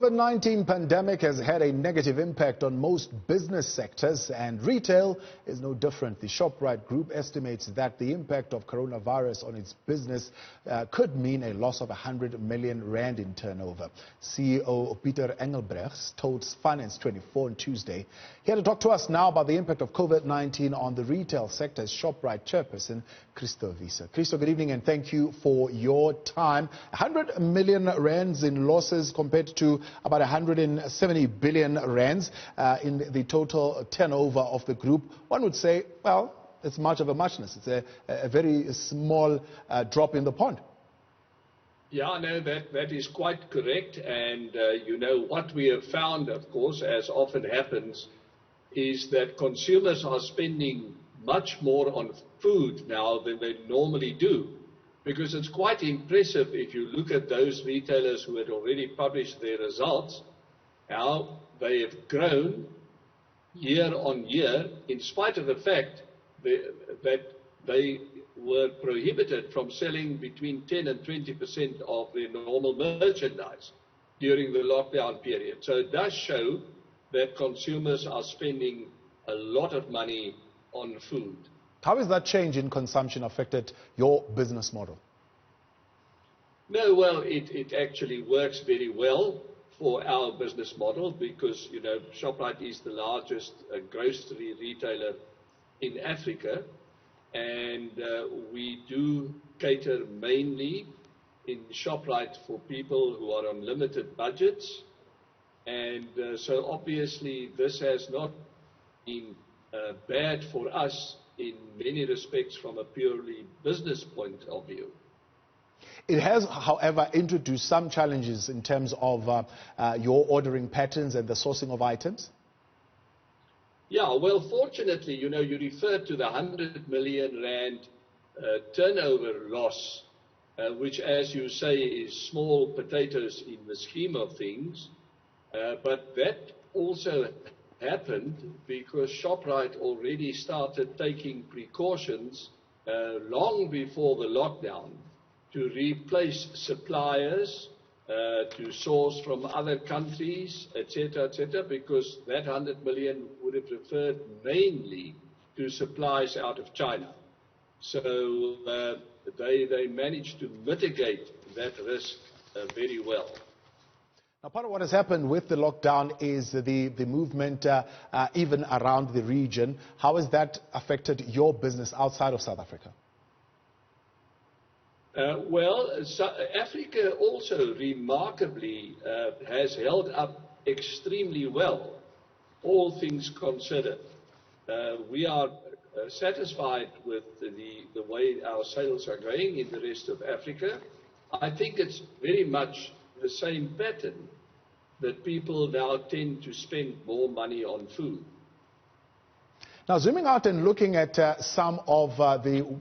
COVID-19 pandemic has had a negative impact on most business sectors, and retail is no different. The Shoprite Group estimates that the impact of coronavirus on its business could mean a loss of 100 million rand in turnover. CEO Pieter Engelbrecht told Finance 24 on Tuesday. Here to talk to us now about the impact of COVID-19 on the retail sector is Shoprite chairperson Christo Wiese. Christo, good evening and thank you for your time. 100 million rands in losses compared to about 170 billion rands in the total turnover of the group. One would say, well, it's much of a muchness. It's a very small drop in the pond. Yeah, no, that is quite correct. And, you know, what we have found, of course, as often happens, is that consumers are spending much more on food now than they normally do. Because it's quite impressive if you look at those retailers who had already published their results, how they have grown year on year, in spite of the fact that they were prohibited from selling between 10 and 20% of their normal merchandise during the lockdown period. So it does show that consumers are spending a lot of money on food. How has that change in consumption affected your business model? No, well, it actually works very well for our business model because, you know, Shoprite is the largest grocery retailer in Africa, and we do cater mainly in Shoprite for people who are on limited budgets. And so obviously this has not been bad for us in many respects from a purely business point of view. It has, however, introduced some challenges in terms of your ordering patterns and the sourcing of items. Yeah, well, fortunately, you know, you referred to the 100 million rand turnover loss, which, as you say, is small potatoes in the scheme of things. But that also happened because Shoprite already started taking precautions long before the lockdown to replace suppliers, to source from other countries, etc., because that 100 million would have referred mainly to supplies out of China. So they managed to mitigate that risk very well. Now, part of what has happened with the lockdown is the movement even around the region. How has that affected your business outside of South Africa? Well, Africa also remarkably has held up extremely well, all things considered. We are satisfied with the way our sales are going in the rest of Africa. I think it's very much the same pattern that people now tend to spend more money on food. Now, zooming out and looking at some of the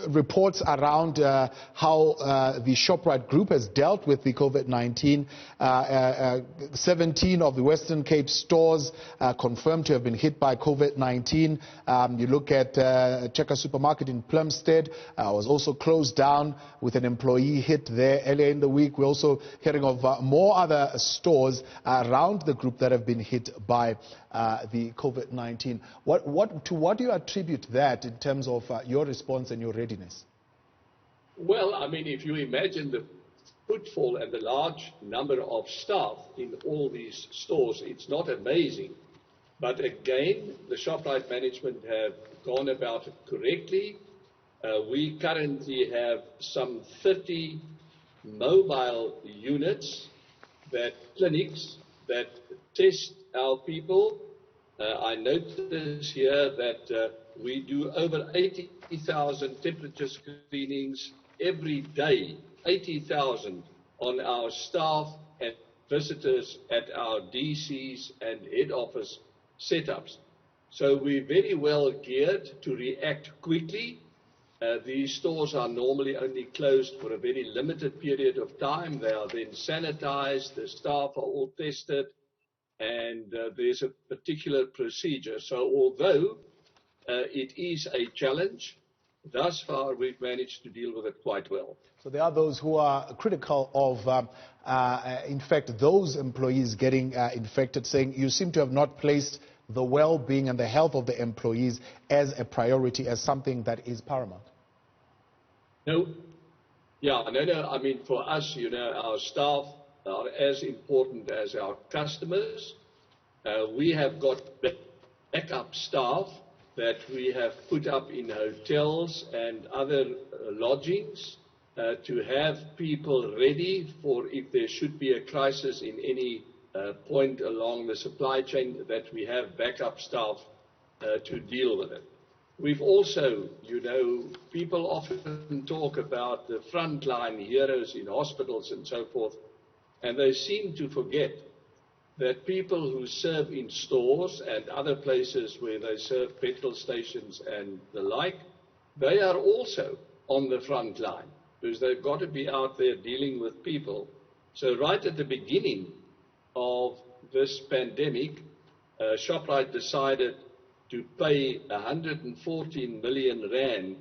reports around how the Shoprite Group has dealt with the COVID-19. 17 of the Western Cape stores confirmed to have been hit by COVID-19. You look at Checker Supermarket in Plumstead, was also closed down with an employee hit there earlier in the week. We're also hearing of more other stores around the group that have been hit by the COVID-19. To what do you attribute that in terms of your response and your readiness? Well, I mean, if you imagine the footfall and the large number of staff in all these stores, it's not amazing. But again, the Shoprite management have gone about it correctly. We currently have some 30 mobile units, clinics that test our people. I notice here that we do over 80,000 temperature screenings every day, 80,000 on our staff and visitors at our DCs and head office setups. So we're very well geared to react quickly. These stores are normally only closed for a very limited period of time. They are then sanitized, the staff are all tested, and there's a particular procedure. So although it is a challenge, thus far we've managed to deal with it quite well. So there are those who are critical of, in fact, those employees getting infected, saying you seem to have not placed the well-being and the health of the employees as a priority, as something that is paramount. No. Yeah, no. I mean, for us, our staff are as important as our customers. We have got backup staff that we have put up in hotels and other lodgings to have people ready for if there should be a crisis in any point along the supply chain, that we have backup staff to deal with it. We've also, people often talk about the frontline heroes in hospitals and so forth, and they seem to forget that people who serve in stores and other places where they serve petrol stations and the like, they are also on the front line because they've got to be out there dealing with people. So right at the beginning of this pandemic, Shoprite decided to pay 114 million rand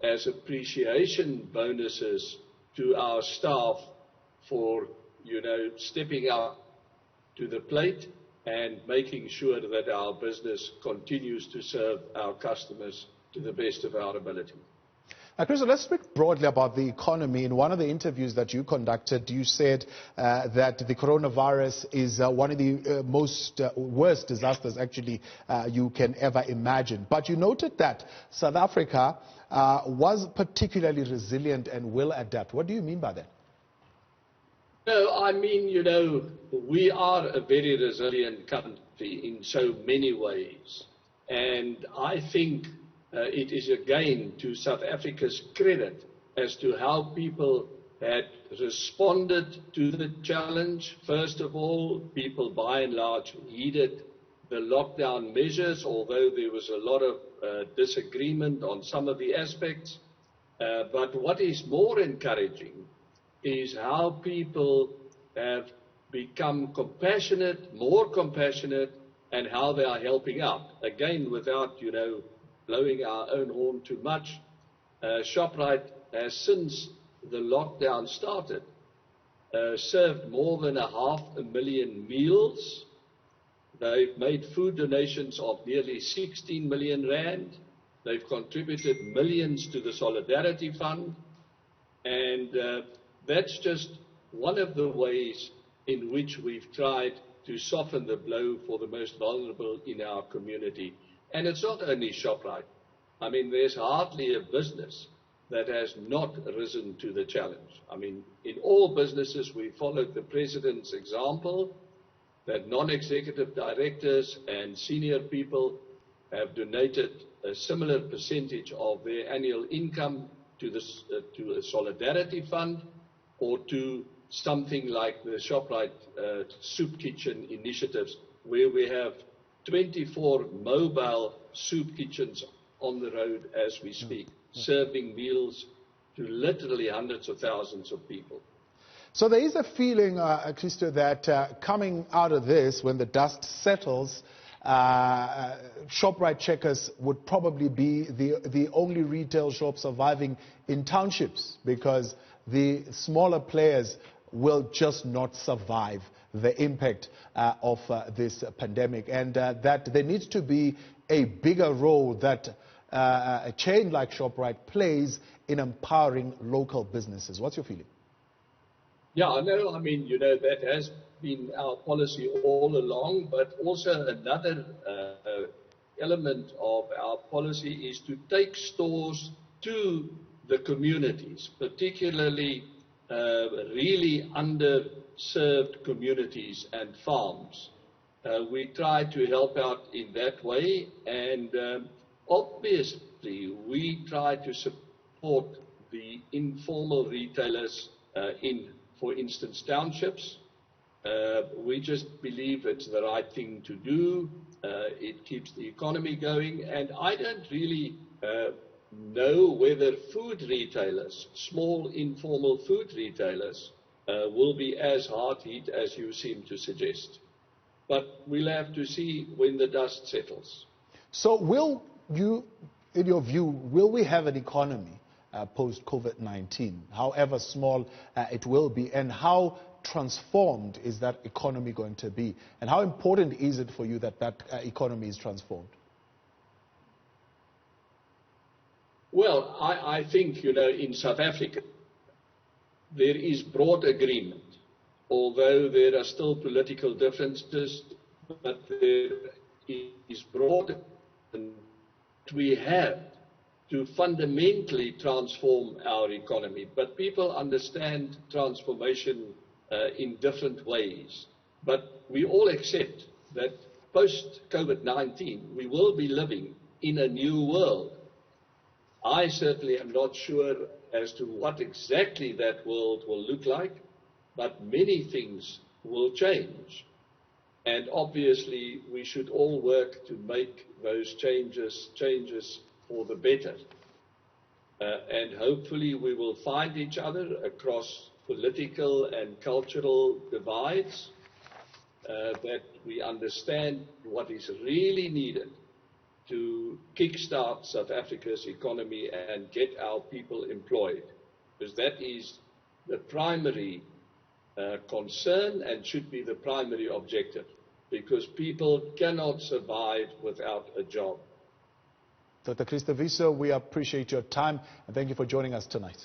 as appreciation bonuses to our staff for, stepping up to the plate and making sure that our business continues to serve our customers to the best of our ability. Christo, let's speak broadly about the economy. In one of the interviews that you conducted, you said that the coronavirus is one of the most worst disasters, actually, you can ever imagine. But you noted that South Africa was particularly resilient and will adapt. What do you mean by that? No, I mean, we are a very resilient country in so many ways. And I think it is again to South Africa's credit as to how people had responded to the challenge. First of all, people by and large heeded the lockdown measures, although there was a lot of disagreement on some of the aspects. But what is more encouraging is how people have become compassionate, more compassionate, and how they are helping out. Again, without, blowing our own horn too much, Shoprite has, since the lockdown started, served more than 500,000 meals. They've made food donations of nearly 16 million rand. They've contributed millions to the Solidarity Fund. And that's just one of the ways in which we've tried to soften the blow for the most vulnerable in our community. And it's not only Shoprite. I mean, there's hardly a business that has not risen to the challenge. I mean, in all businesses, we followed the President's example that non-executive directors and senior people have donated a similar percentage of their annual income to a Solidarity Fund or to something like the Shoprite Soup Kitchen initiatives, where we have 24 mobile soup kitchens on the road as we speak, serving meals to literally hundreds of thousands of people. So there is a feeling, Christo, that coming out of this, when the dust settles, Shoprite Checkers would probably be the only retail shop surviving in townships, because the smaller players will just not survive the impact of this pandemic, and that there needs to be a bigger role that a chain like Shoprite plays in empowering local businesses. What's your feeling? Yeah, no, I mean, that has been our policy all along, but also another element of our policy is to take stores to the communities, particularly really underserved communities and farms. We try to help out in that way, and obviously we try to support the informal retailers in, for instance, townships. We just believe it's the right thing to do. It keeps the economy going, and I don't really know whether food retailers, small informal food retailers, will be as hard hit as you seem to suggest. But we'll have to see when the dust settles. So will you In your view, will we have an economy post-COVID-19, however small it will be, and how transformed is that economy going to be? And how important is it for you that that economy is transformed? Well, I think, in South Africa, there is broad agreement, although there are still political differences, but there is broad agreement. We have to fundamentally transform our economy, but people understand transformation in different ways. But we all accept that post-COVID-19, we will be living in a new world. I certainly am not sure as to what exactly that world will look like, but many things will change. And obviously, we should all work to make those changes for the better. And hopefully we will find each other across political and cultural divides, that we understand what is really needed to kickstart South Africa's economy and get our people employed. Because that is the primary concern and should be the primary objective. Because people cannot survive without a job. Dr. Christo Wiese, we appreciate your time and thank you for joining us tonight.